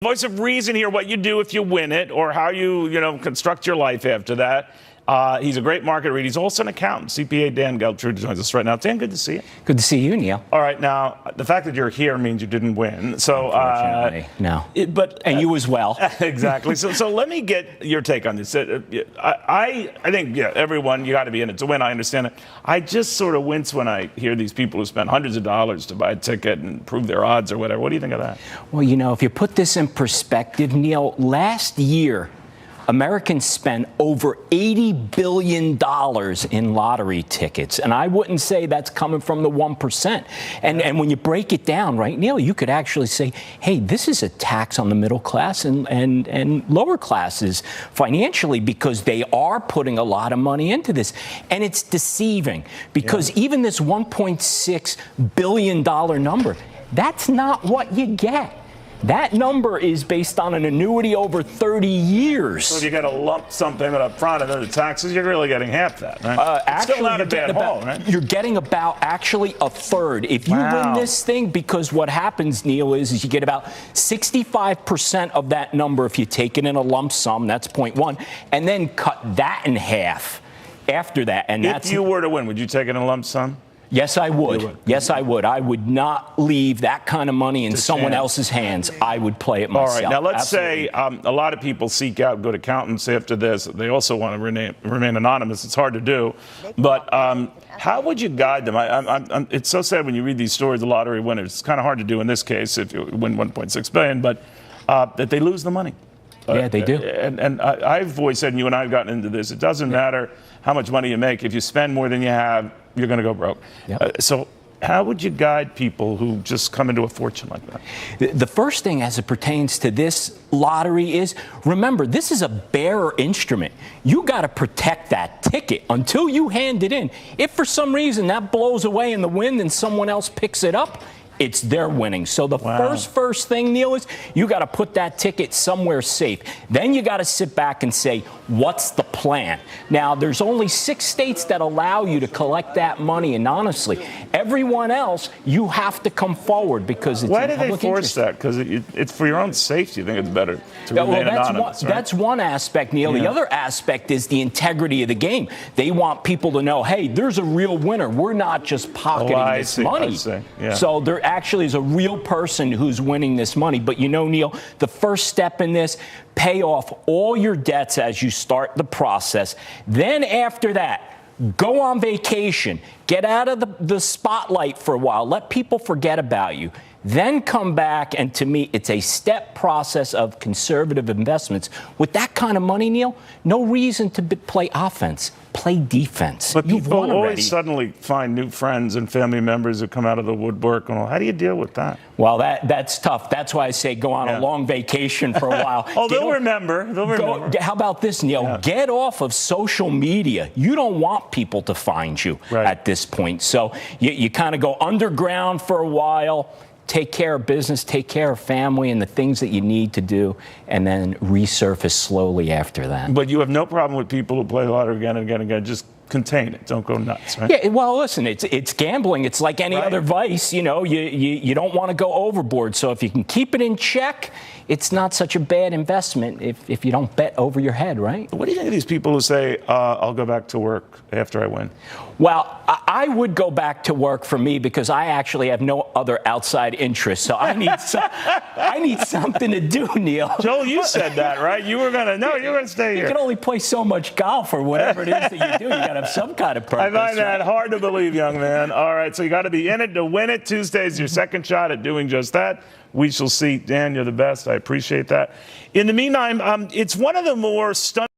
Voice of reason here, what you do if you win it or how you construct your life after that. He's a great market reader. He's also an accountant. CPA Dan Geltrude joins us right now. Dan, good to see you. Good to see you, Neil. All right, now, the fact that you're here means you didn't win. So, unfortunately, no. And you as well. Exactly. So let me get your take on this. I think, everyone, you got to be in it to win. I understand it. I just sort of wince when I hear these people who spend hundreds of dollars to buy a ticket and prove their odds or whatever. What do you think of that? Well, if you put this in perspective, Neil, last year, Americans spent over $80 billion in lottery tickets. And I wouldn't say that's coming from the 1%. And when you break it down, right, Neil, you could actually say, hey, this is a tax on the middle class and lower classes financially because they are putting a lot of money into this. And it's deceiving because even this $1.6 billion number, that's not what you get. That number is based on an annuity over 30 years. So if you get a lump sum payment up front and then the taxes, you're really getting half that, right? Actually, still not a bad haul, right? You're getting about actually a third. If you win this thing, because what happens, Neil, is you get about 65% of that number if you take it in a lump sum, that's 0.1, and then cut that in half after that. And if you were to win, would you take it in a lump sum? Yes, I would. Yes, I would. I would not leave that kind of money in someone else's hands. I would play it myself. All right. Now, let's say a lot of people seek out good accountants after this. They also want to remain anonymous. It's hard to do. But how would you guide them? It's so sad when you read these stories of lottery winners. It's kind of hard to do in this case if you win $1.6 billion, but that they lose the money. Yeah, they do. And I've always said, and you and I have gotten into this, it doesn't matter how much money you make. If you spend more than you have, you're going to go broke. Yep. So how would you guide people who just come into a fortune like that? The first thing as it pertains to this lottery is, remember, this is a bearer instrument. You got to protect that ticket until you hand it in. If for some reason that blows away in the wind and someone else picks it up, it's their winning. So the first thing, Neil, is you got to put that ticket somewhere safe. Then you got to sit back and say, what's the plan? Now, there's only 6 states that allow you to collect that money, and honestly, everyone else, you have to come forward because it's Why do they force interest that? Because it's for your own safety. You think it's better to remain anonymous, right? That's one aspect, Neil. The other aspect is the integrity of the game. They want people to know, hey, there's a real winner. We're not just pocketing this money. So there actually is a real person who's winning this money. But Neil, the first step in this, pay off all your debts as you start the process. Then after that, go on vacation. Get out of the spotlight for a while. Let people forget about you. Then come back, and to me, it's a step process of conservative investments. With that kind of money, Neil, no reason to play offense. Play defense. But people always suddenly find new friends and family members who come out of the woodwork. How do you deal with that? Well, that's tough. That's why I say go on a long vacation for a while. They'll remember. How about this, Neil? Get off of social media. You don't want people to find you at this point. So you kind of go underground for a while. Take care of business, take care of family and the things that you need to do, and then resurface slowly after that. But you have no problem with people who play lottery again and again and again. Just contain it. Don't go nuts, right? Yeah, well, listen, it's gambling. It's like any other vice. You don't want to go overboard. So if you can keep it in check, it's not such a bad investment if you don't bet over your head, right? What do you think of these people who say, I'll go back to work after I win? Well, I would go back to work for me because I actually have no other outside interests. So I need something to do, Neil. Joel, you said that, right? You were going to stay here. You can only play so much golf or whatever it is that you do. You got to have some kind of purpose. I find that hard to believe, young man. All right, so you got to be in it to win it. Tuesday's your second shot at doing just that. We shall see. Dan, you're the best. I appreciate that. In the meantime, it's one of the more stunning